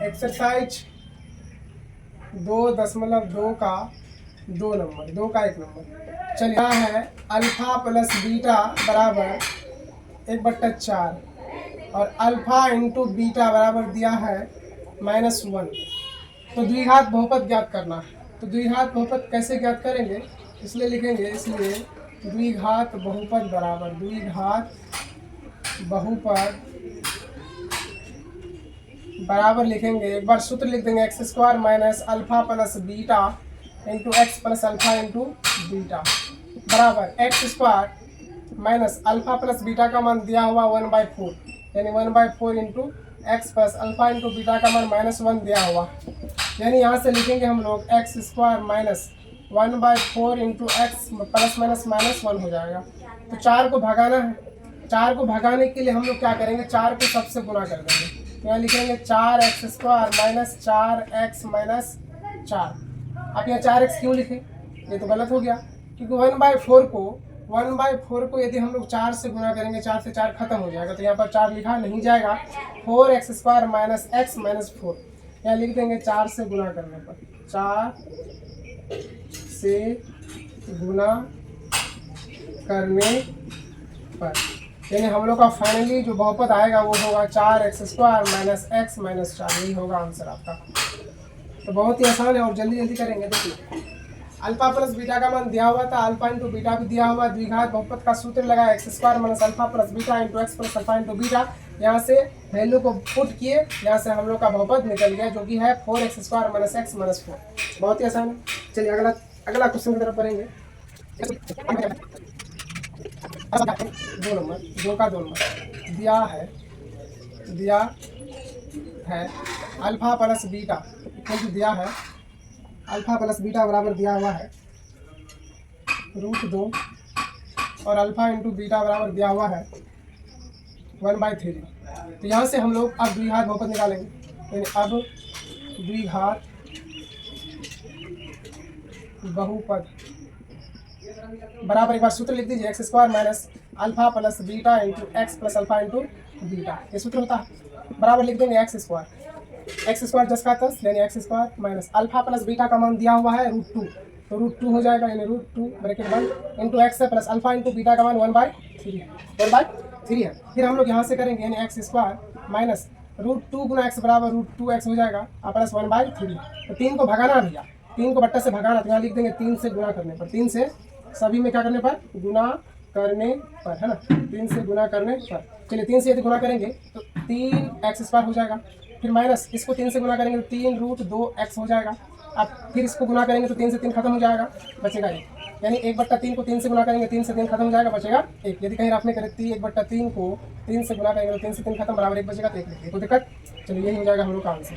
Exercise 2.2 का 2 number, 2 का 1 number. चलिए यहाँ है अल्फा प्लस बीटा बराबर 1/4 और अल्फा इंटू बीटा बराबर दिया है -1। तो द्विघात बहुपद ज्ञात करना है। तो द्विघात बहुपद कैसे ज्ञात करेंगे, इसलिए लिखेंगे, इसलिए द्विघात बहुपद बराबर, द्विघात बहुपद बराबर लिखेंगे, एक बार सूत्र लिख देंगे, x² minus alpha plus beta into x plus alpha into beta बराबर x² minus alpha plus beta का मान दिया हुआ 1/4, यानी 1/4 into x plus alpha into beta का मान -1 दिया हुआ, यानी यहाँ से लिखेंगे हम लोग x² minus 1/4 into x plus -1 हो जाएगा। तो 4 को भगाना है, 4 को भगाने के लिए हम लोग क्या करेंगे, 4 को सबसे गुना कर देंगे। तो यहाँ लिखेंगे 4x² माइनस 4x माइनस 4। आप यहाँ 4x क्यों लिखे, ये तो गलत हो गया, क्योंकि 1/4 को यदि हम लोग 4 से गुना करेंगे, 4 से 4 खत्म हो जाएगा, तो यहाँ पर 4 लिखा नहीं जाएगा। 4x² माइनस x माइनस 4 यहाँ लिख देंगे 4 से गुना करने पर, 4 से गुना करने पर, यानी हम लोग का फाइनली जो बहुपद आएगा वो होगा 4x² माइनस x माइनस 4। यही होगा आंसर आपका। तो बहुत ही आसान है और जल्दी जल्दी करेंगे। देखिए अल्फा प्लस बीटा का मान दिया हुआ था, अल्फा इंटू बीटा भी दिया हुआ, द्विघात बहुपद का सूत्र लगा x² minus alpha plus beta into x plus alpha into beta. यहाँ से वैल्यू को पुट किए, यहाँ से हम लोग का बहुपद निकल गया जो कि है 4x² माइनस x माइनस 4। बहुत ही आसान है। चलिए अगला क्वेश्चन की तरफ पढ़ेंगे। 2 नंबर, 2 का 2 नंबर दिया है अल्फा प्लस बीटा दिया है, अल्फा प्लस बीटा बराबर दिया हुआ है √2 और अल्फा इंटू बीटा बराबर दिया हुआ है 1/3। तो यहाँ से हम लोग अब द्विघात बहुपद निकालेंगे, यानी अब द्विघात बहुपद बराबर, एक बार सूत्र लिख दीजिए, x² minus alpha plus beta into x plus alpha into beta, ये सूत्र होता है। बराबर लिख देंगे x² जस का तस, यानी x² minus alpha plus beta का मान दिया हुआ है √2, तो √2 हो जाएगा, यानी √2 bracket 1 into x plus alpha into beta का मान 1/3 है। फिर हम लोग यहाँ से करेंगे, यानी x² माइनस √2 गुना x बराबर √2x हो जाएगा प्लस 1/3। तो 3 को भगाना भैया, 3 को बट्टा से भगाना, तो यहाँ लिख देंगे 3 से गुना करने पर, 3 से सभी में क्या करने पर, गुना करने पर, है ना, 3 से गुना करने पर। चलिए 3 से यदि गुना करेंगे तो 3x² हो जाएगा, फिर माइनस इसको 3 से गुना करेंगे तो 3√2x हो जाएगा। अब फिर इसको गुना करेंगे तो 3 से 3 खत्म हो जाएगा, बचेगा 1, यानी 1/3 को 3 से गुना करेंगे, 3 से 3 खत्म हो जाएगा, बचेगा 1। यदि कहीं आपने करे 1/3 को 3 से गुना करेंगे तो 3 से 3 खत्म बराबर 1 बचेगा, तो 1 लिखिए, कोई दिक्कत। चलिए यही हो जाएगा हम लोग का आंसर।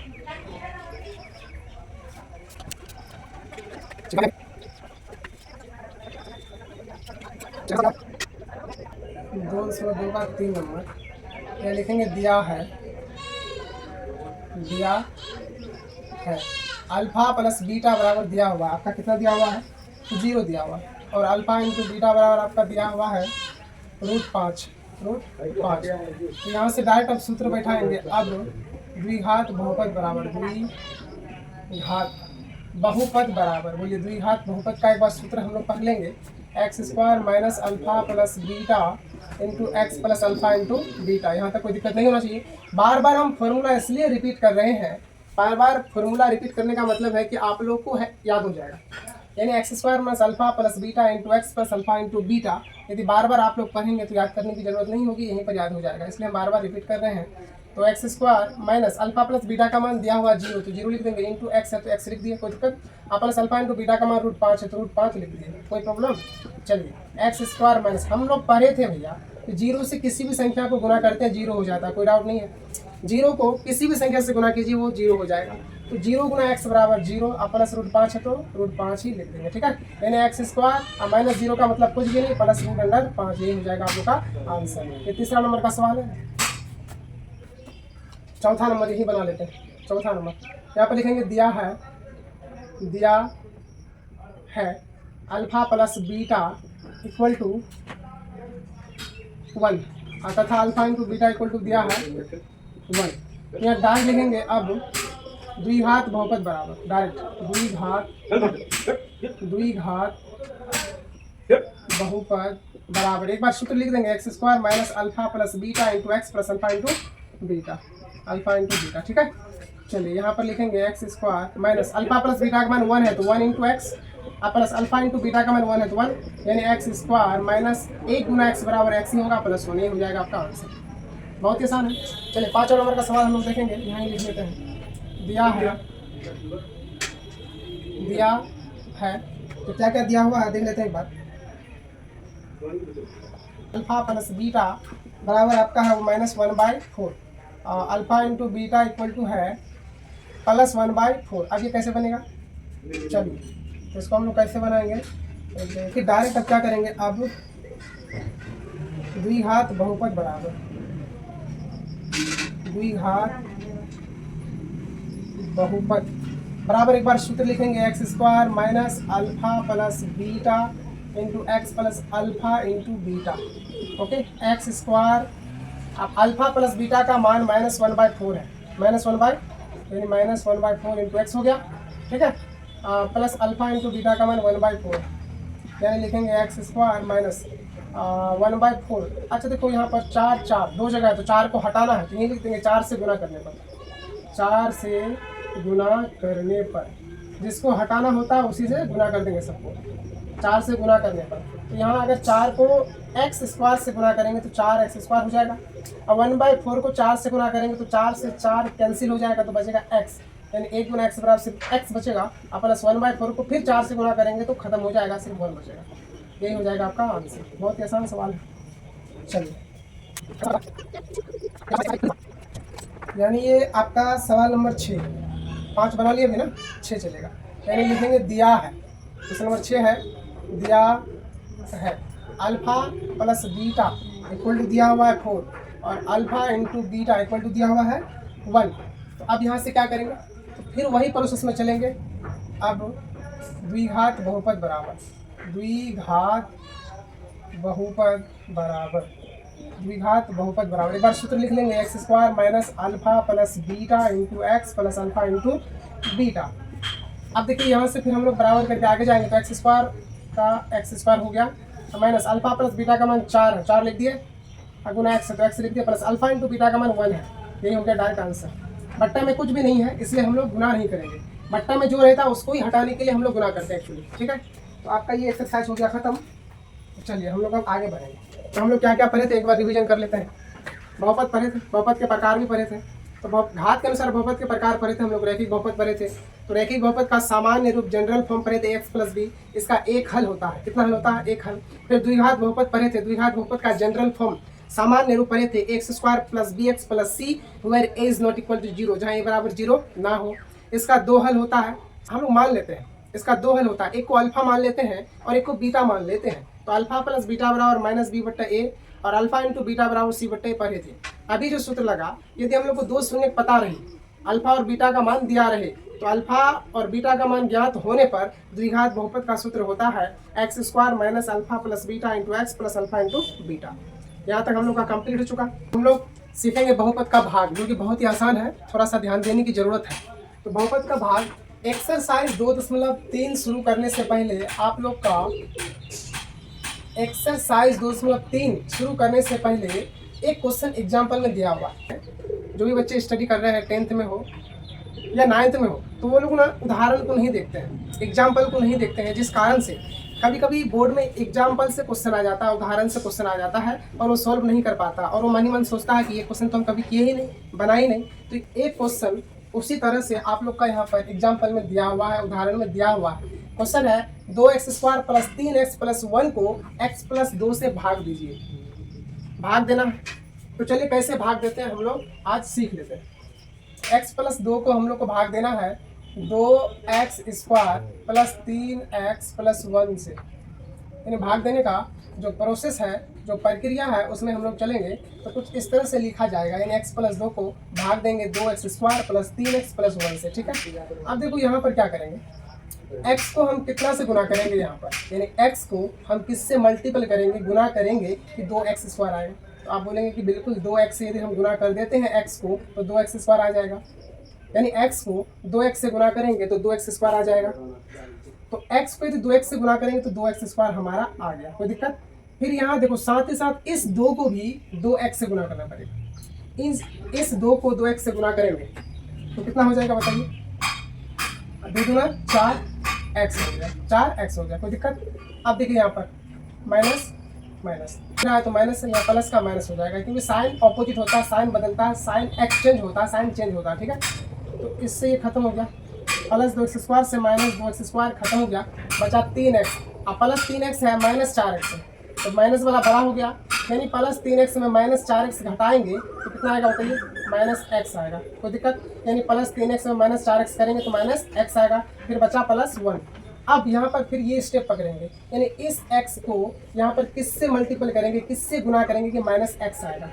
2 का 3 नंबर, यह लिखेंगे दिया है अल्फा प्लस बीटा बराबर दिया हुआ, आपका कितना दिया हुआ है, 0 दिया हुआ, और अल्फा इंटू बीटा बराबर आपका दिया हुआ है √5। तो यहाँ से डायरेक्ट अब सूत्र बैठाएंगे। अब द्विघात बहुपद बराबर, द्विघात बहुपद बराबर, बोलिए द्विघात बहुपद का एक बार सूत्र हम लोग पढ़ लेंगे, x² minus alpha plus beta into x plus alpha into beta. यहाँ तक कोई दिक्कत नहीं होना चाहिए। बार बार हम फॉर्मूला इसलिए रिपीट कर रहे हैं, बार बार फॉर्मूला रिपीट करने का मतलब है कि आप लोग को याद हो जाएगा, यानी x² minus alpha plus beta into x plus alpha into beta. यदि बार बार आप लोग पढ़ेंगे तो याद करने की जरूरत नहीं होगी, यहीं पर याद हो जाएगा, इसलिए हम बार बार रिपीट कर रहे हैं। तो x² minus alpha plus beta का मान दिया हुआ 0, तो 0 लिख देंगे, इंटू एक्स है तो x लिख दिए, कोई दिक्कत। प्लस अल्फा इंटू बीटा का मान √5 है तो √5 लिख दिए, कोई प्रॉब्लम। चलिए x² माइनस, हम लोग पढ़े थे भैया 0 से किसी भी संख्या को गुना करते हैं 0 हो जाता है, कोई डाउट नहीं है। 0 को किसी भी संख्या से गुना कीजिए वो 0 हो जाएगा। तो 0 गुना x बराबर 0, प्लस √5 है तो √5 ही लिख देंगे, ठीक है। यानी x² माइनस 0 का मतलब कुछ भी नहीं, प्लस √5, ये हो जाएगा आप लोग का आंसर। ये तीसरा नंबर का सवाल है। चौथा नंबर यही बना लेते हैं। चौथा नंबर यहाँ पर लिखेंगे दिया है alpha plus beta equal to 1 तथा alpha into beta equal to दिया है 1। यहाँ डाल लिखेंगे अब द्विघात बहुपद बराबर डायरेक्ट द्विघात बहुपद बराबर, एक बार सूत्र लिख देंगे x square minus alpha plus beta into x plus alpha into beta, alpha into beta. ठीक है, चलिए यहाँ पर लिखेंगे x square minus alpha plus beta का मान 1 है तो 1 into x plus alpha into beta का मान 1 है तो 1, यानी एक्स स्क्वायर माइनस 1 गुना एक्स बराबर एक्स ही होगा प्लस 1, ये हो जाएगा आपका आंसर। बहुत ही आसान है। चलिए 5वां नंबर का सवाल हम लोग देखेंगे, यहाँ ही लिख लेते हैं। दिया है तो क्या क्या दिया हुआ है देख लेते हैं एक बार। अल्फा प्लस बीटा बराबर आपका है -1/4, alpha into beta equal to है +1/4। अब ये कैसे बनेगा, चलिए तो इसको हम लोग कैसे बनाएंगे, देखिए डायरेक्ट अब क्या करेंगे, अब द्विघात बहुपद बराबर द्विघात बहुपद बराबर, एक बार सूत्र लिखेंगे x square minus alpha plus beta into x plus alpha into beta. Okay, x square अब अल्फा प्लस बीटा का मान -1/4 है, -1/4 इंटू एक्स हो गया। ठीक है, प्लस अल्फा इंटू बीटा का मान 1/4, यानी लिखेंगे एक्स स्क्वायर माइनस 1/4। अच्छा देखो यहाँ पर 4 दो जगह है तो 4 को हटाना है तो यही लिख देंगे 4 से गुना करने पर, 4 से गुना करने पर, जिसको हटाना होता है उसी से गुना कर देंगे सबको, 4 से गुना करने पर। तो यहाँ अगर 4 को एक्स स्क्वायर से गुना करेंगे तो 4x स्क्वायर हो जाएगा, और 1/4 को 4 से गुना करेंगे तो 4 से 4 कैंसिल हो जाएगा तो बचेगा x, यानी 1 गुना x बराबर सिर्फ x बचेगा, और प्लस 1/4 को फिर 4 से गुना करेंगे तो खत्म हो जाएगा, सिर्फ 1 बचेगा। यही हो जाएगा आपका आंसर। बहुत ही आसान सवाल है। चलिए यानी ये आपका सवाल नंबर 6, 5 बना लिया अभी ना, 6 चलेगा। यानी लिखेंगे दिया है, क्वेश्चन नंबर 6 है, दिया है alpha plus beta equal to दिया हुआ है 4 और alpha into beta equal to दिया हुआ है 1। तो अब यहाँ से क्या करेंगे, तो फिर वही प्रोसेस में चलेंगे। अब द्विघात बहुपद बराबर द्विघात बहुपद बराबर एक बार सूत्र लिख लेंगे x square minus alpha plus beta into x plus alpha into beta. अब देखिए यहाँ से फिर हम लोग बराबर करके आगे जाएंगे तो एक्स स्क्वायर हो गया माइनस अल्फा प्लस बीटा का मान 4 है, 4 लिख दिए, गुना एक्स है तो एक्स लिख दिया, प्लस अल्फा इंटू बीटा का मान 1 है। यही हो गया डायरेक्ट आंसर। बट्टा में कुछ भी नहीं है इसलिए हम लोग गुना नहीं करेंगे, बट्टा में जो रहता है उसको ही हटाने के लिए हम लोग गुना करते हैं एक्चुअली। ठीक है, तो आपका ये एक्सरसाइज हो गया खत्म। चलिए हम लोग अब आगे बढ़ेंगे। तो हम लोग क्या क्या पढ़े थे एक बार रिवीजन कर लेते हैं। बहुपद पढ़े थे, बहुपद के प्रकार भी पढ़े थे, तो घात के अनुसार बहुपद के प्रकार पढ़े थे हम लोग। रैखिक बहुपद पढ़े थे, तो रैखिक बहुपद का सामान्य रूप जनरल फॉर्म पढ़े थे x प्लस बी, इसका एक हल होता है। कितना हल होता है, एक हल। फिर द्विघात बहुपद पढ़े थे, द्विघात बहुपद का जनरल फॉर्म सामान्य रूप पढ़े थे x square plus b x plus c where a is not equal to 0, जहाँ ए बराबर 0 ना हो। इसका 2 हल होता है, हम लोग मान लेते हैं इसका 2 हल होता है, एक को अल्फा मान लेते हैं और एक को बीटा मान लेते हैं। तो अल्फा प्लस बीटा बराबर माइनस बी बट्टा ए और अल्फा इंटू बीटा बराबर सी बट्टा ए पढ़े थे। अभी जो सूत्र लगा, यदि हम लोग को 2 शून्य पता रही, अल्फा और बीटा का मान दिया रहे, तो अल्फा और बीटा का मान ज्ञात होने पर द्विघात बहुपद का सूत्र होता है x square minus alpha plus beta into x plus alpha into beta. यहाँ तक हम लोग का कंप्लीट हो चुका। हम लोग सीखेंगे बहुपद का भाग, जो कि बहुत ही आसान है, थोड़ा सा ध्यान देने की जरूरत है। तो बहुपद का भाग एक्सरसाइज 2.3 शुरू करने से पहले आप लोग का एक्सरसाइज 2.3 शुरू करने से पहले एक क्वेश्चन एग्जाम्पल में दिया हुआ है। जो भी बच्चे स्टडी कर रहे हैं 10th में हो या 9th में हो, तो वो लोग ना उदाहरण को नहीं देखते हैं, एग्जाम्पल को नहीं देखते हैं, जिस कारण से कभी कभी बोर्ड में एग्जाम्पल से क्वेश्चन आ जाता है, उदाहरण से क्वेश्चन आ जाता है और वो सॉल्व नहीं कर पाता और वो मन ही मन सोचता है कि ये क्वेश्चन तो हम कभी किए ही नहीं, बनाए ही नहीं। तो एक क्वेश्चन उसी तरह से आप लोग का यहाँ पर एग्जाम्पल में दिया हुआ है, उदाहरण में दिया हुआ है। क्वेश्चन है 2x square plus 3x plus 1 को x प्लस 2 से भाग दीजिए। भाग देना, तो चलिए कैसे भाग देते हैं हम लोग आज सीख लेते हैं। x प्लस 2 को हम लोग को भाग देना है 2x square plus 3x plus 1 से। यानी भाग देने का जो प्रोसेस है, जो प्रक्रिया है, उसमें हम लोग चलेंगे तो कुछ इस तरह से लिखा जाएगा। यानी x प्लस 2 को भाग देंगे 2x square plus 3x plus 1 से। ठीक है, अब देखो यहाँ पर क्या करेंगे, x को हम कितना से गुना करेंगे, यहाँ पर यानी x को हम किससे मल्टीपल करेंगे, गुना करेंगे कि 2x स्क्वायर आएगा। तो आप बोलेंगे कि बिल्कुल 2x से यदि हम गुना कर देते हैं x को तो 2x स्क्वायर आ जाएगा। यानी x को 2x से गुना करेंगे तो 2x स्क्वायर आ जाएगा। तो x को यदि 2x से गुना करेंगे तो 2x स्क्वायर हमारा आ गया, कोई दिक्कत। फिर यहाँ देखो साथ ही साथ इस 2 को भी 2x से गुना करना पड़ेगा। इस 2 को 2x से गुना करेंगे तो कितना हो जाएगा बताइए, 2 दूना 4x हो गया, 4x हो गया, कोई दिक्कत। अब देखिए यहाँ पर माइनस माइनस है तो माइनस या प्लस का माइनस हो जाएगा, क्योंकि साइन ऑपोजिट होता है, साइन बदलता है, साइन एक्सचेंज होता है, साइन चेंज होता है, ठीक है। तो इससे ये खत्म हो गया, प्लस 2x स्क्वायर से माइनस 2x स्क्वायर खत्म हो गया, बचा 3x। अब प्लस 3x है माइनस 4x है, तो माइनस वाला बड़ा हो गया, यानी प्लस 3x में माइनस 4x घटाएंगे तो कितना आएगा बताइए, माइनस x आएगा, कोई दिक्कत। यानी प्लस 3x में माइनस 4x करेंगे तो माइनस x आएगा, फिर बचा प्लस 1। अब यहाँ पर फिर ये स्टेप पकड़ेंगे, यानी इस x को यहाँ पर किससे मल्टीपल करेंगे, किससे गुना करेंगे कि माइनस x आएगा।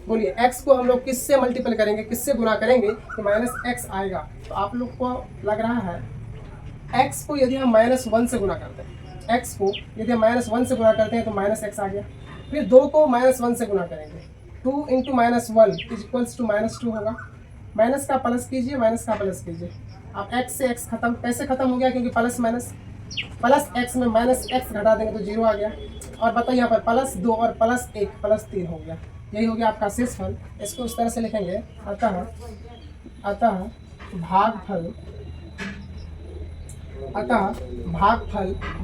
बोलिए x को हम लोग किससे मल्टीपल करेंगे, किससे गुना करेंगे कि माइनस x आएगा। तो आप लोग को लग रहा है x को यदि हम -1 से गुना करते हैं, x को यदि हम -1 से गुना करते हैं तो माइनस x आ गया। फिर 2 को -1 से गुना करेंगे, 2 × -1 इक्वल्स टू -2 होगा। माइनस का प्लस कीजिए, माइनस का प्लस कीजिए। अब x से x खत्म, कैसे खत्म हो गया, क्योंकि प्लस माइनस, प्लस x में माइनस x घटा देंगे तो 0 आ गया। और बताइए यहाँ पर +2 और +1 +3 हो गया, यही हो गया आपका शेषफल। इसको इस तरह से लिखेंगे, अतः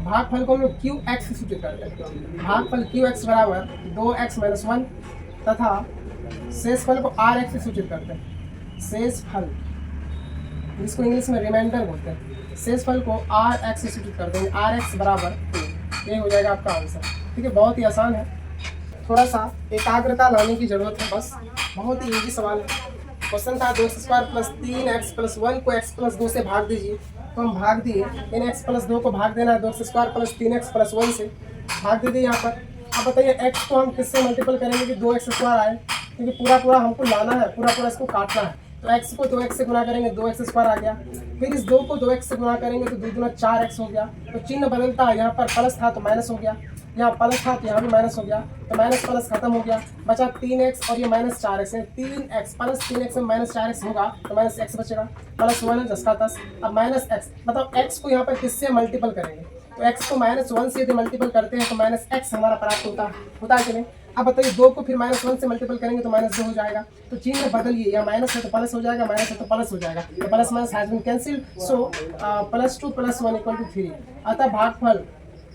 भागफल को हम लोग QX से सूचित करते हैं। भागफल QX बराबर 2x - 1 तथा शेषफल को RX से सूचित करते हैं। शेषफल, जिसको इंग्लिश में रिमाइंडर बोलते हैं, शेषफल को RX से सूचित करते हैं, RX बराबर 2। ये हो जाएगा आपका आंसर, ठीक है। बहुत ही आसान है, थोड़ा सा एकाग्रता लाने की जरूरत है बस, बहुत ही इजी सवाल है। क्वेश्चन था 2x² + 3x + 1 को x + 2 से भाग दीजिए, तो हम भाग दिए। इन x + 2 को भाग देना है 2x² + 3x + 1 से, भाग दे दिए यहाँ पर। अब बताइए x को हम किससे मल्टीपल करेंगे कि 2x² आए, क्योंकि पूरा हमको लाना है, पूरा इसको काटना है। तो x को 2x से गुना करेंगे, 2x² आ गया। फिर इस 2 को 2x से गुना करेंगे तो 2 दूना 4x हो गया। तो चिन्ह बदलता है, यहाँ पर प्लस था तो माइनस हो गया, यहाँ प्लस था तो यहाँ भी माइनस हो गया, तो माइनस प्लस खत्म हो गया, बचा 3x और ये -4x है। 3x प्लस 3x में -4x होगा तो -x बचेगा, +1 10 का 10। अब -x, मतलब x को यहाँ पर किससे मल्टीपल करेंगे, तो x को -1 से यदि मल्टीपल करते हैं तो -x हमारा प्राप्त होता है कि नहीं। अब बताइए 2 को फिर -1 से मल्टीपल करेंगे तो -2 हो जाएगा। तो चिन्ह बदलिए, या माइनस है तो प्लस हो जाएगा, माइनस है तो प्लस हो जाएगा, तो plus minus has been cancelled. So +2 + 1 = 3। अतः भागफल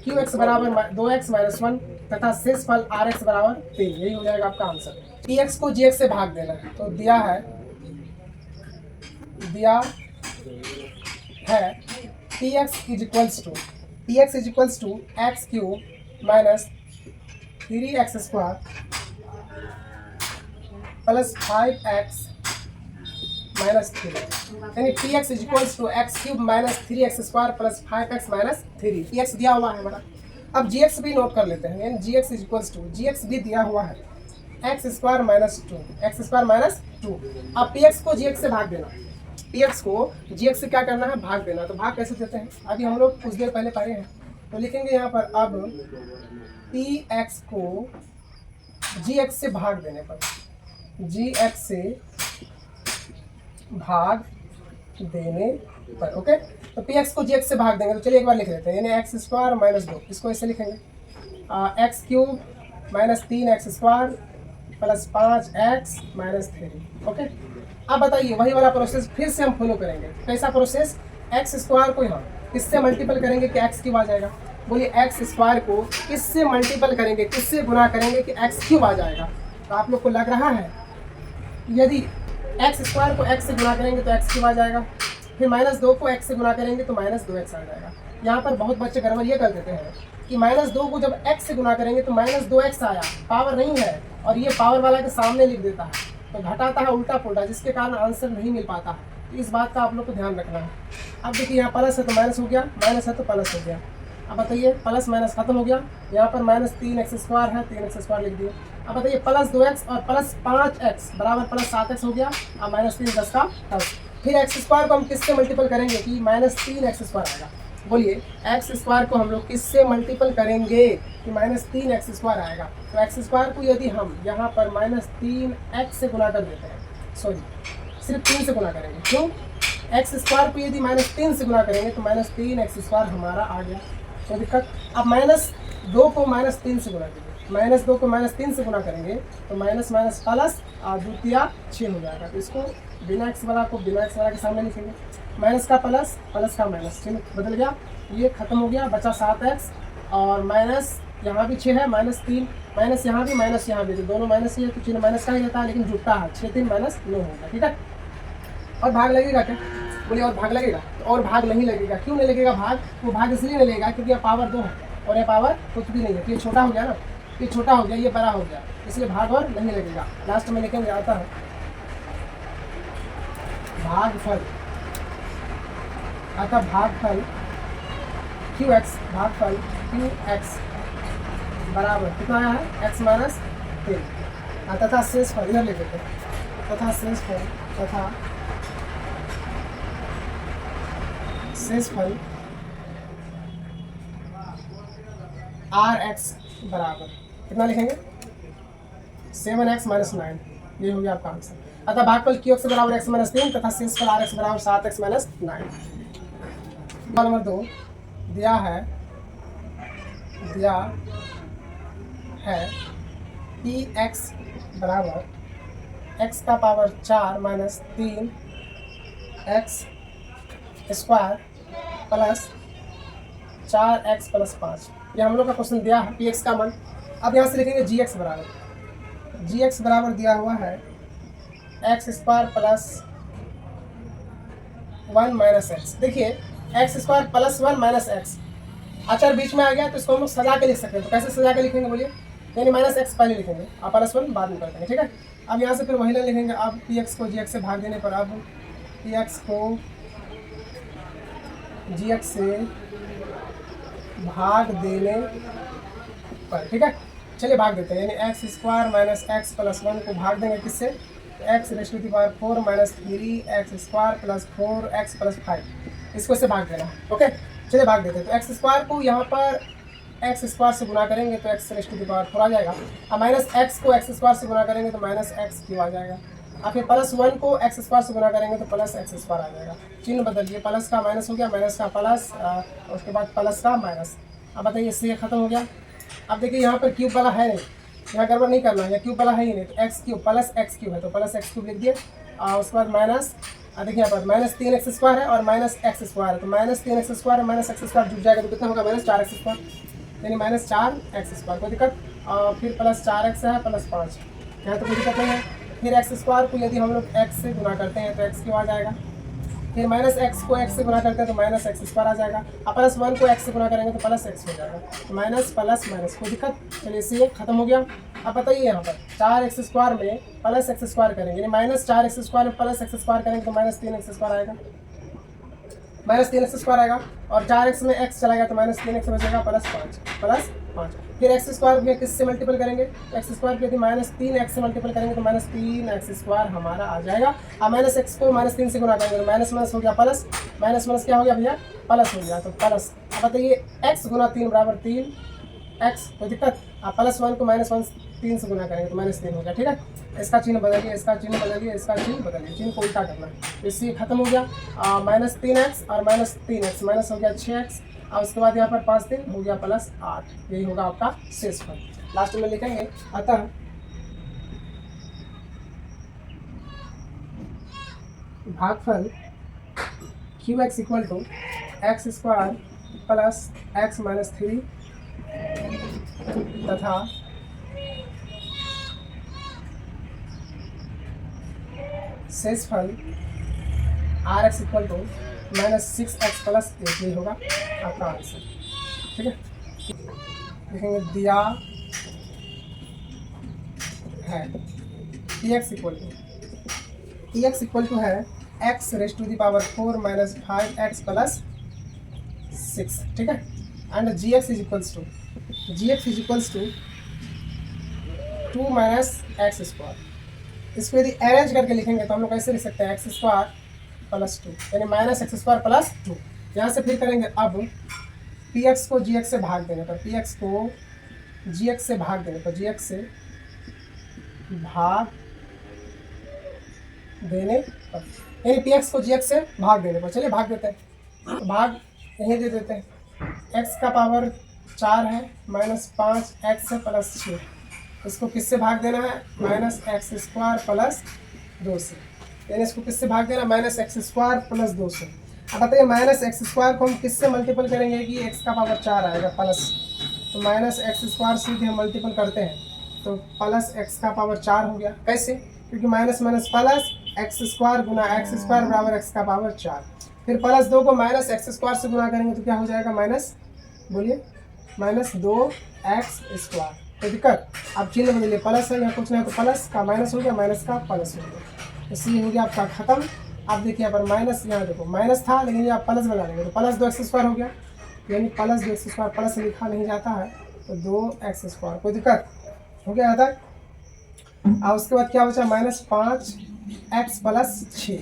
QX बराबर 2x - 1 तथा शेषफल RX बराबर 3, यही हो जाएगा आपका आंसर। TX को GX से भाग देना है, तो दिया है TX = x³ - 3x² + 5x - 3, यानी TX = x³ - 3x² + 5x - 3। TX दिया हुआ है हमारा। अब GX भी नोट कर लेते हैं, यानी GX भी दिया हुआ है x² - 2। अब PX को GX से भाग देना, PX को GX से क्या करना है, भाग देना। तो भाग कैसे देते हैं, अभी हम लोग कुछ देर पहले पढ़े हैं। तो लिखेंगे यहाँ पर, अब PX को GX से भाग देने पर, GX से भाग देने पर, ओके। तो PX को GX से भाग देंगे, तो चलिए एक बार लिख लेते हैं, यानी x² - 2, इसको ऐसे लिखेंगे x³ - 3x² + 5x - 3, ओके। अब बताइए वही वाला प्रोसेस फिर से हम फॉलो करेंगे। कैसा प्रोसेस, x² को यहाँ किससे मल्टीपल करेंगे कि x³ आ जाएगा। बोलिए x² को किससे मल्टीपल करेंगे, किससे गुना करेंगे कि x³ आ जाएगा। तो आप लोग को लग रहा है यदि x² को x से गुना करेंगे तो x³ आ जाएगा, फिर -2 को x से गुना करेंगे तो -2x आ जाएगा। यहाँ पर बहुत बच्चे गड़बड़ ये कर देते हैं कि -2 को जब x से गुना करेंगे तो -2x आया, पावर नहीं है, और ये पावर वाला के सामने लिख देता है, तो घटाता है उल्टा पुल्टा, जिसके कारण आंसर नहीं मिल पाता है। तो इस बात का आप लोग को ध्यान रखना है। अब देखिए यहाँ प्लस है तो माइनस हो गया, माइनस है तो प्लस हो गया। अब बताइए प्लस माइनस खत्म हो गया, यहाँ पर -3x² है, 3x² लिख दिए। अब बताइए +2x और +5x बराबर +7x हो गया। अब -3 10 का 10। फिर x² को हम किससे मल्टीपल करेंगे कि -3x² आएगा। बोलिए x² को हम लोग किससे मल्टीपल करेंगे कि -3x² आएगा। तो x² को यदि हम यहाँ पर -3x से गुना कर देते हैं, सॉरी सिर्फ 3 से गुना करेंगे। क्यों? एक्स स्क्वायर को यदि -3 से गुना करेंगे तो -3x² हमारा आ गया, कोई दिक्कत? अब -2 को -3 से गुना करेंगे, -2 को -3 से गुना करेंगे तो माइनस माइनस प्लस और द्वितीया 6 हो जाएगा। तो इसको बिना एक्स वाला को बिना एक्स वाला के सामने लिखेंगे, माइनस का प्लस, प्लस का माइनस, चिन्ह बदल गया, ये खत्म हो गया, बचा 7x और माइनस यहाँ भी 6 है, -3, माइनस यहाँ भी माइनस यहाँ भी, तो दोनों माइनस ही है तो चिन्ह माइनस का ही रहता है, लेकिन जुटता है 6 3 -9 होगा। ठीक है, और भाग लगेगा क्या? बोलिए और भाग लगेगा? तो और भाग नहीं लगेगा। क्यों नहीं लगेगा भाग? वो भाग इसलिए नहीं लगेगा क्योंकि ये पावर 2 है और ये पावर कुछ भी नहीं है, तो ये छोटा हो गया ना, ये छोटा हो गया, ये बड़ा हो गया, इसलिए भाग और नहीं लगेगा। लास्ट में लिखेंगे, आता है भागफल, आता भागफल QX, भागफल QX बराबर कितना आया है? x - 3 तथा शेषफल, इधर लिख देते हैं, तथा शेषफल, तथा शेषफल RX बराबर कितना लिखेंगे? 7x - 9, ये हो गया आपका आंसर। अतः भागफल QX बराबर x - 3 तथा शेषफल RX बराबर 7x - 9। नंबर 2 दिया है PX बराबर x का power 4 - 3x square plus 4x + 5, ये हम लोग का क्वेश्चन दिया है PX का मान। अब यहाँ से लिखेंगे GX बराबर दिया हुआ है x² + 1 - x। देखिए x² + 1 - x, अचर बीच में आ गया तो इसको हम लोग सजा के लिख सकते हैं। तो कैसे सजा के लिखेंगे बोलिए? यानी -x पहले लिखेंगे और +1 बाद में कर देंगे। ठीक है, अब यहाँ से फिर वही लाइन लिखेंगे। अब PX को GX से भाग देने पर, अब PX को GX से भाग देने पर, ठीक है, चलिए भाग देते हैं। यानी x² - x + 1 को भाग देंगे किससे? x⁴ - 3x² + 4x + 5, इसको से भाग देना। ओके, चलिए भाग देते हैं। तो x² को यहाँ पर x² से गुना करेंगे तो x⁴ आ जाएगा, और -x को x² से गुना करेंगे तो -x³ आ जाएगा, और फिर +1 को x² से गुना करेंगे तो +x² आ जाएगा। चिन्ह बदलिए, प्लस का माइनस हो गया, माइनस का प्लस, उसके बाद प्लस का माइनस। अब बताइए, इससे ये खत्म हो गया। अब देखिए यहाँ पर क्यूब वाला है नहीं, यहाँ गड़बड़ नहीं करना है, क्यूब वाला है ही नहीं, तो x³ +x³ है तो +x³ लिख दिए, और उसके बाद माइनस, देखिए यहाँ पर -3x² है और -x² है, तो -3x² और -x² जुट जाएगा तो कितना होगा? -4x², यानी -4x², कोई दिक्कत? और फिर +4x है +5, यहाँ तो कोई दिक्कत नहीं है। फिर x² को यदि हम लोग x से गुना करते हैं तो x³ आ जाएगा, फिर -x को x से गुना करते हैं तो -x² आ जाएगा, और +1 को x से गुना करेंगे तो +x हो जाएगा, तो माइनस प्लस माइनस, कोई दिक्कत? चलिए इससे खत्म हो गया। अब बताइए यहाँ पर 4x² में +x² करेंगे, यानी -4x² में +x² करेंगे तो -3x² आएगा, -3x² आएगा, और 4x में x चला गया तो -3x बचेगा, +5 फिर x² में किससे मल्टीपल करेंगे? x² को यदि -3x से मल्टीपल करेंगे तो -3x² हमारा आ जाएगा, और -x को -3 से गुना करेंगे तो माइनस माइनस हो गया प्लस, माइनस माइनस क्या हो गया भैया? प्लस हो गया, तो प्लस। अब बताइए x × 3 = 3x, कोई दिक्कत? आप +1 को -3 से गुना करेंगे तो -3 हो गया। ठीक है, इसका चिन्ह बदलिए, इसका चिन्ह बदलिए, इसका चिन्ह बदलिए, चिन्ह को उल्टा करना है, तो इससे खत्म हो गया। -3x और -3x, माइनस हो गया 6x, और उसके बाद यहाँ पर 5 3 हो गया +8, यही होगा आपका शेषफल। लास्ट में लिखेंगे, अतः भागफल QX = x² + x - 3 तथा शेषफल RX = -6x + 1, ये होगा आपका आंसर। ठीक है, लिखेंगे दिया है PX = है x⁴ - 4 - 5x + 6, ठीक है, एंड GX = 2 - x²। इसको यदि अरेंज करके लिखेंगे तो हम लोग कैसे लिख सकते हैं? x² + 2, यानी -x² + 2। यहाँ से फिर करेंगे, अब PX को GX से भाग देने पर, PX को GX से भाग देने पर, GX से भाग देने पर, यानी पी एक्स को जी एक्स से भाग देने पर। चलिए भाग देते हैं, तो भाग यहीं दे देते हैं। एक्स का पावर 4 है, -5 एक्स प्लस 6, इसको किससे भाग देना है? -x² प्लस 2 से, यानी इसको किससे भाग देना? -x² प्लस 2 से। अब बताइए -x² को हम किससे मल्टीपल करेंगे कि x का पावर 4 आएगा प्लस, तो -x² सीधे हम मल्टीपल करते हैं तो प्लस x का पावर 4 हो गया। कैसे? क्योंकि माइनस माइनस प्लस x² गुना x² बराबर x का पावर 4। फिर प्लस 2 को -x² से गुना करेंगे तो क्या हो जाएगा? माइनस, बोलिए, -2x²। कोई दिक्कत? आप चिन्ह बदलिए, प्लस है या कुछ नहीं, तो प्लस का माइनस हो गया, माइनस का प्लस हो गया, इसलिए हो गया आपका खत्म। आप देखिए यहाँ पर माइनस, यहाँ देखो माइनस था लेकिन ये आप प्लस बना लेंगे तो प्लस 2x² हो गया, यानी प्लस 2x², प्लस लिखा नहीं जाता है तो 2x²। कोई दिक्कत? हो गया यहाँ तक? और उसके बाद क्या बचा? -5x plus 6।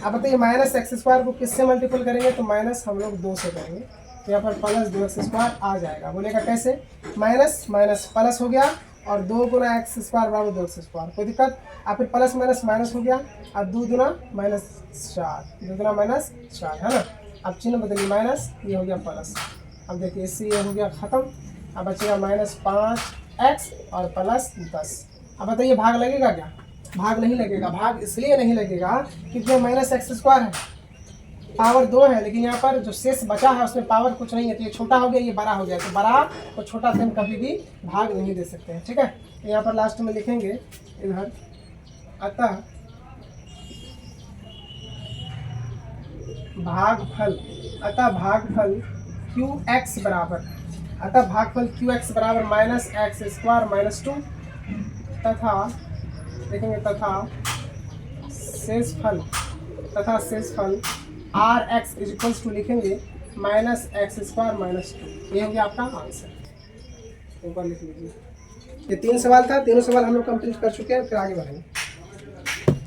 अब बताइए -x² को किससे मल्टीपल करेंगे? तो माइनस हम लोग 2 से करेंगे, तो यहाँ पर प्लस 2x² आ जाएगा। बोलेगा कैसे? माइनस माइनस प्लस हो गया और 2 गुना x² बराबर 2x²। कोई दिक्कत? अब फिर प्लस माइनस माइनस हो गया और 2 दूना -4, 2 दूना -4 है ना। अब चिन्ह बदलिए, माइनस, ये हो गया प्लस। अब देखिए इससे ये हो गया ख़त्म। अब बचेगा -5x और प्लस 10। अब बताइए भाग लगेगा क्या? भाग नहीं लगेगा। भाग इसलिए नहीं लगेगा क्योंकि -x² है, पावर 2 है, लेकिन यहाँ पर जो शेष बचा है उसमें पावर कुछ नहीं है, तो ये छोटा हो गया, ये बड़ा हो गया, तो बड़ा और छोटा से हम कभी भी भाग नहीं दे सकते हैं। ठीक है, तो यहाँ पर लास्ट में लिखेंगे इधर, अतः भागफल, qx बराबर, अतः भागफल qx बराबर -x² - 2 तथा देखेंगे शेषफल Rx इक्वल्स टू लिखेंगे -x² - 2। ये हो गया आपका आंसर। ऊपर लिख लीजिए। ये 3 सवाल था, तीनों सवाल हम लोग कंप्लीट कर चुके हैं, फिर आगे बढ़ेंगे।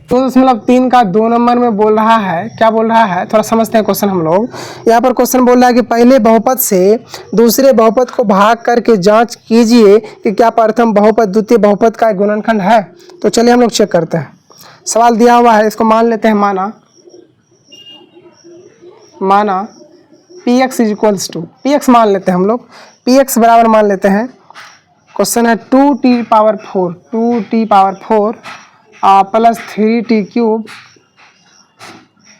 2.3 का 2 नंबर में बोल रहा है, क्या बोल रहा है थोड़ा समझते हैं क्वेश्चन हम लोग। यहाँ पर क्वेश्चन बोल रहा है कि पहले बहुपद से दूसरे बहुपद को भाग करके जांच कीजिए कि क्या प्रथम बहुपद द्वितीय बहुपद का गुणनखंड है। तो चलिए हम लोग चेक करते हैं। सवाल दिया हुआ है, इसको मान लेते हैं, माना px इक्वल्स टू, px मान लेते हैं हम लोग, px बराबर मान लेते हैं, क्वेश्चन है 2t power 4 plus 3t³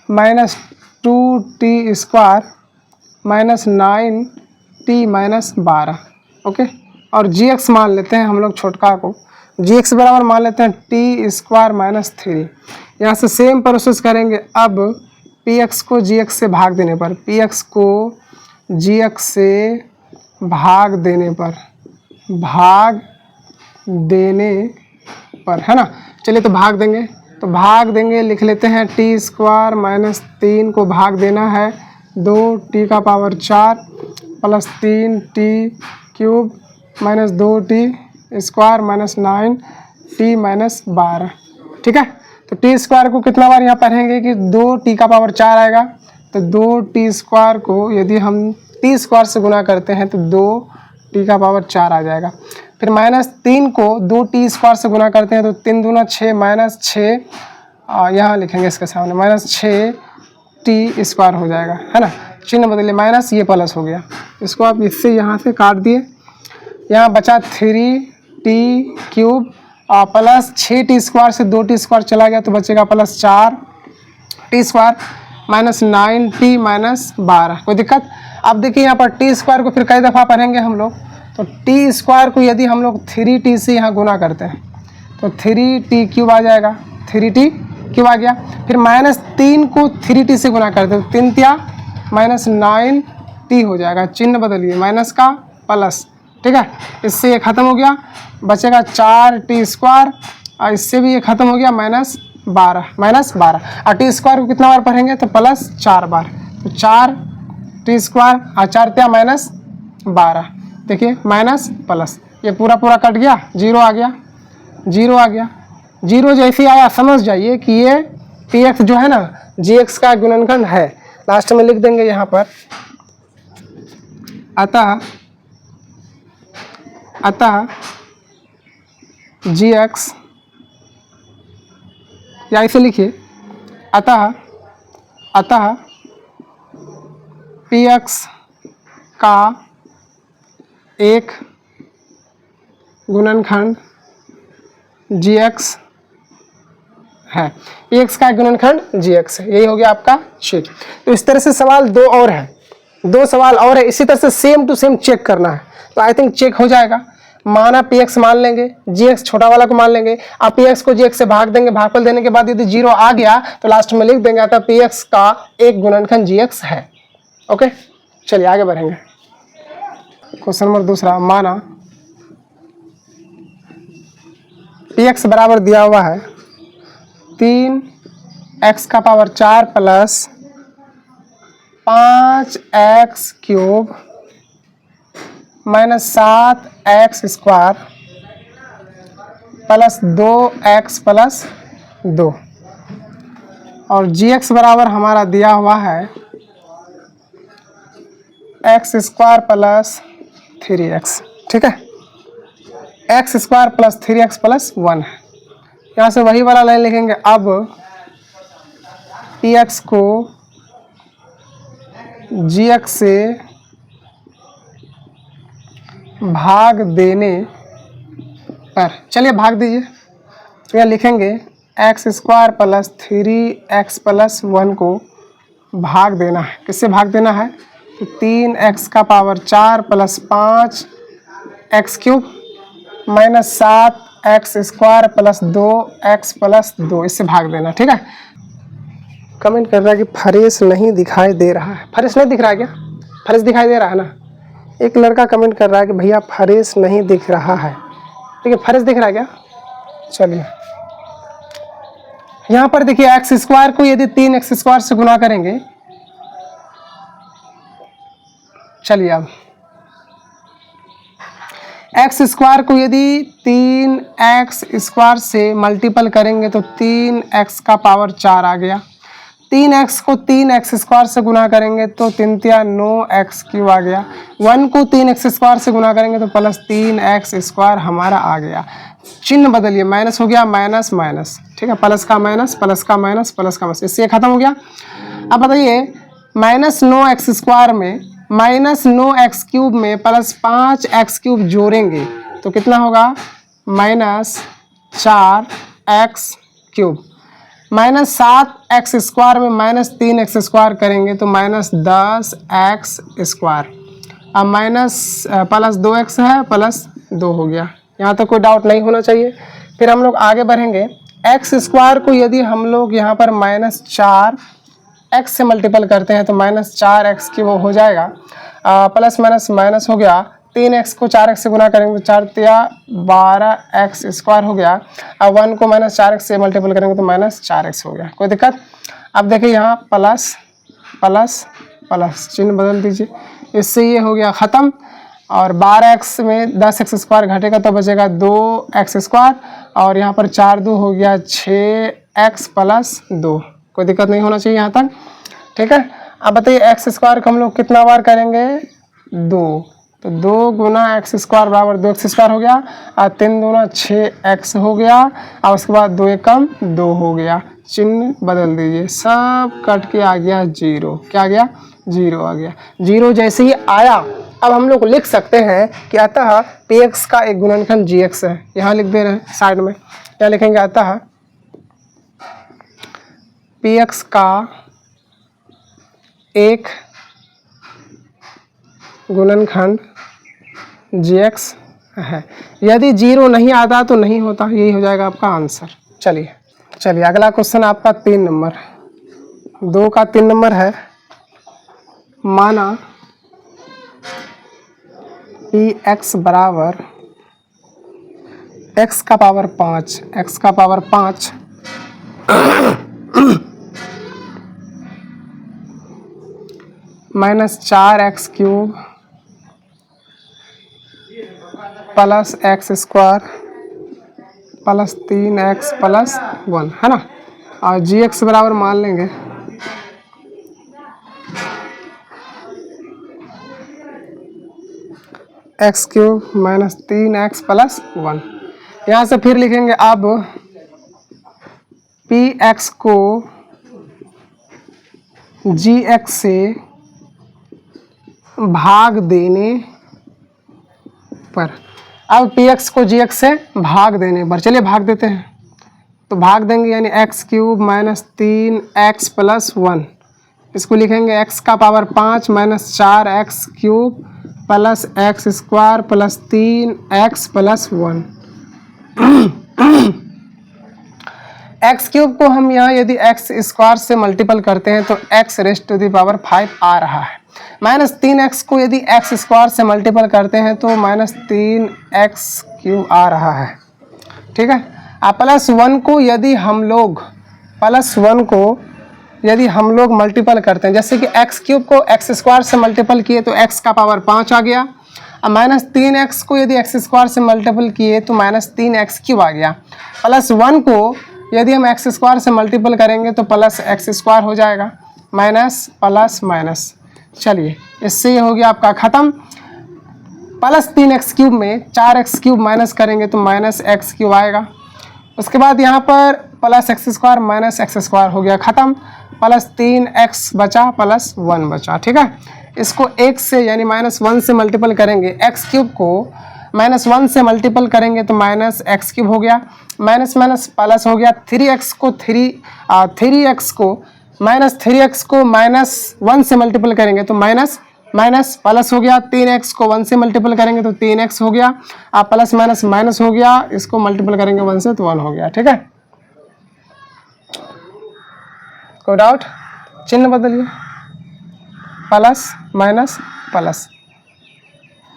minus 2t² minus 9t minus 12। Okay, और gx मान लेते हैं हम लोग छोटका को, gx बराबर मान लेते हैं t² - 3। यहाँ से सेम प्रोसेस करेंगे। अब px को gx से भाग देने पर, px को gx से भाग देने पर है ना। चलिए तो भाग देंगे, लिख लेते हैं t² - 3 को भाग देना है 2t का power 4 plus 3t³ minus 2t² minus 9t minus 12। ठीक है, तो t² को कितना बार यहाँ पढ़ेंगे कि 2t का पावर 4 आएगा, तो 2t² को यदि हम t² से गुना करते हैं तो 2t का पावर 4 आ जाएगा। फिर -3 को 2t² से गुना करते हैं तो 3 दूना 6 माइनस 6, यहाँ लिखेंगे इसके सामने -6t² हो जाएगा, है ना। चिन्ह बदलिए, माइनस, ये प्लस हो गया, इसको आप इससे यहाँ से काट दिए, यहाँ बचा 3t³ प्लस 6t² से 2t² चला गया तो बचेगा plus 4t² minus 9t minus 12। कोई दिक्कत? अब देखिए यहाँ पर t² को फिर कई दफ़ा पढ़ेंगे हम लोग, तो t² को यदि हम लोग 3t से यहाँ गुना करते हैं तो 3t³ आ जाएगा, 3t³ आ गया। फिर -3 को 3t से गुना करते हैं तो 3 तिया माइनस 9t हो जाएगा, चिन्ह बदलिए, माइनस का प्लस। ठीक है, इससे ये ख़त्म हो गया, बचेगा 4t² और इससे भी ये ख़त्म हो गया -12 और t² को कितना बार पढ़ेंगे तो प्लस 4 बार, तो 4t² और 4 तिया माइनस 12। देखिए माइनस प्लस, ये पूरा कट गया, 0 आ गया, 0 जैसे आया समझ जाइए कि ये px जो है ना gx का गुणनखंड है। लास्ट में लिख देंगे यहाँ पर, अतः gx, या इसे लिखिए अतः पी एक्स का एक गुणनखंड जी एक्स है। एक्स का एक गुणनखंड जी एक्स है। यही हो गया आपका चेक। तो इस तरह से सवाल दो और है, दो सवाल और है, इसी तरह से सेम टू सेम चेक करना है। तो आई थिंक चेक हो जाएगा। माना पी एक्स मान लेंगे, जी एक्स छोटा वाला को मान लेंगे, आप पी एक्स को जी एक्स से भाग देंगे, भागफल देने के बाद यदि जीरो आ गया तो लास्ट में लिख देंगे अतः पी एक्स का एक गुणनखंड जी एक्स है। ओके, चलिए आगे बढ़ेंगे। क्वेश्चन नंबर दूसरा, माना पी एक्स बराबर दिया हुआ है 3x का power 4 plus 5x cube minus 7x square plus 2x plus 2 और जी एक्स बराबर हमारा दिया हुआ है x स्क्वायर प्लस 3x। ठीक है, x square plus 3x plus 1 है। यहाँ से वही वाला लाइन लिखेंगे। अब पी एक्स को जी एक्स से भाग देने पर, चलिए भाग दीजिए, तो यहाँ लिखेंगे x square plus 3x plus 1 को भाग देना है। किससे भाग देना है? तो 3x का power 4 plus 5x cube minus 7x square plus 2x plus 2, इससे भाग देना। ठीक है, कमेंट कर रहा है कि फरेस नहीं दिखाई दे रहा है। फरेस नहीं दिख रहा है क्या? फरेस दिखाई दे रहा है ना? एक लड़का कमेंट कर रहा है कि भैया फरेस नहीं दिख रहा है। ठीक है, फरेस दिख रहा है क्या? चलिए यहाँ पर देखिए, एक्स स्क्वायर को यदि 3x स्क्वायर से गुना करेंगे, चलिए अब एक्स स्क्वायर को यदि 3x स्क्वायर से मल्टीपल करेंगे तो 3x का पावर 4 आ गया। 3x को 3x स्क्वायर से गुना करेंगे तो 3 तिया 9x क्यूब आ गया। 1 को 3x स्क्वायर से गुना करेंगे तो प्लस 3x स्क्वायर हमारा आ गया। चिन्ह बदलिए, माइनस हो गया माइनस माइनस। ठीक है, प्लस का माइनस, प्लस का माइनस, प्लस का माइनस, इससे खत्म हो गया। अब बताइए, माइनस 9x स्क्वायर में माइनस 9x क्यूब में प्लस 5x क्यूब जोड़ेंगे तो कितना होगा? Minus 4x cube. Minus 7x square में माइनस 3x स्क्वायर करेंगे तो माइनस 10x स्क्वायर। अब माइनस प्लस 2x है, प्लस 2 हो गया। यहाँ तक कोई डाउट नहीं होना चाहिए। फिर हम लोग आगे बढ़ेंगे। x स्क्वायर को यदि हम लोग यहाँ पर माइनस 4x से मल्टीपल करते हैं तो माइनस 4x की वो हो जाएगा। प्लस माइनस माइनस हो गया। 3x को 4x से गुना करेंगे तो 4 तिया 12x स्क्वायर हो गया। अब 1 को माइनस 4x से मल्टीपल करेंगे तो माइनस 4x हो गया। कोई दिक्कत? अब देखिए यहाँ प्लस प्लस प्लस, चिन्ह बदल दीजिए, इससे ये हो गया ख़त्म। और 12x में 10x स्क्वायर घटेगा तो बचेगा 2x स्क्वायर और यहाँ पर 4 2 हो गया 6x प्लस 2। कोई दिक्कत नहीं होना चाहिए यहाँ तक। ठीक है, अब बताइए एक्स स्क्वायर को हम लोग कितना बार करेंगे? 2। तो 2 गुना एक्स स्क्वायर बराबर 2x स्क्वायर हो गया और 3 दूना 6x हो गया और उसके बाद 2 एकम 2 हो गया। चिन्ह बदल दीजिए, सब कट के आ गया 0। क्या आ गया? 0 आ गया। 0 जैसे ही आया अब हम लोग लिख सकते हैं कि अतः पी एक्स का एक गुणनखंड जी एक्स है। यहाँ लिख दे रहे हैं साइड में, क्या लिखेंगे? अतः पी एक्स का एक गुणनखंड जी एक्स है। यदि 0 नहीं आता तो नहीं होता, यही हो जाएगा आपका आंसर। चलिए अगला क्वेश्चन आपका 3 नंबर, 2 का 3 नंबर है। माना पी एक्स बराबर x का पावर 5, x का power 5 minus 4x cube plus x square plus 3x plus 1 है ना। और जी एक्स बराबर मान लेंगे x cube minus 3x plus 1। यहाँ से फिर लिखेंगे अब पी एक्स को जी एक्स से भाग देने पर, अब पी एक्स को जी एक्स से भाग देने पर, चलिए भाग देते हैं। तो भाग देंगे यानी x cube minus 3x plus 1, इसको लिखेंगे x का power 5 minus 4x cube plus x square plus 3x plus 1। X cube को हम यहाँ यदि एक्स स्क्वायर से मल्टीपल करते हैं तो x raised to the power 5 आ रहा है। माइनस 3x को यदि एक्स स्क्वायर से मल्टीपल करते हैं तो माइनस 3x क्यूब आ रहा है, ठीक है। अब प्लस 1 को यदि हम लोग मल्टीपल करते हैं, जैसे कि एक्स क्यूब को एक्स स्क्वायर से मल्टीपल किए तो एक्स का पावर 5 आ गया। अब माइनस 3x को यदि एक्स स्क्वायर से मल्टीपल किए तो माइनस 3x क्यूब आ गया। प्लस 1 को यदि हम एक्स स्क्वायर से मल्टीपल करेंगे तो प्लस एक्स स्क्वायर हो जाएगा, माइनस प्लस माइनस। चलिए इससे ये हो गया आपका ख़त्म। प्लस 3x क्यूब में 4x क्यूब माइनस करेंगे तो माइनस x क्यूब आएगा। उसके बाद यहाँ पर plus x square minus x square हो गया ख़त्म। प्लस 3x बचा प्लस 1 बचा, ठीक है। इसको 1 से यानी माइनस 1 से मल्टीपल करेंगे, एक्स क्यूब को माइनस 1 से मल्टीपल करेंगे तो माइनस एक्स क्यूब हो गया, माइनस माइनस प्लस हो गया। 3x को माइनस 1 से मल्टीपल करेंगे तो माइनस माइनस प्लस हो गया। 3x को 1 से मल्टीपल करेंगे तो 3x हो गया। आप प्लस माइनस माइनस हो गया, इसको मल्टीपल करेंगे 1 से तो 1 हो गया, ठीक है। कोई डाउट? चिन्ह बदलिए, प्लस माइनस प्लस।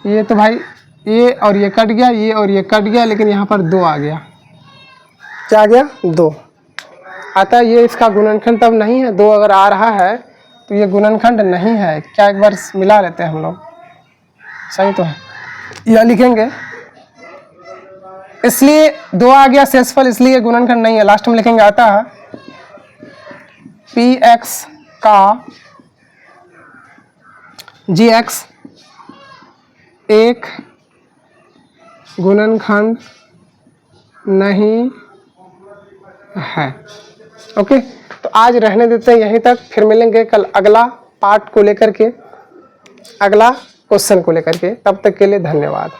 ये तो भाई ये और ये कट गया, ये और ये कट गया, लेकिन यहाँ पर 2 आ गया। क्या आ गया? 2 आता। ये इसका गुणनखंड तब नहीं है, 2 अगर आ रहा है तो ये गुणनखंड नहीं है। क्या एक बार मिला लेते हैं हम लोग, सही तो है। यह लिखेंगे, इसलिए 2 आ गया शेषफल, इसलिए गुणनखंड नहीं है। लास्ट में लिखेंगे आता है पी एक्स का जी एक्स एक गुणनखंड नहीं है। ओके, तो आज रहने देते हैं यहीं तक, फिर मिलेंगे कल अगला पार्ट को लेकर के, अगला क्वेश्चन को लेकर के। तब तक के लिए धन्यवाद।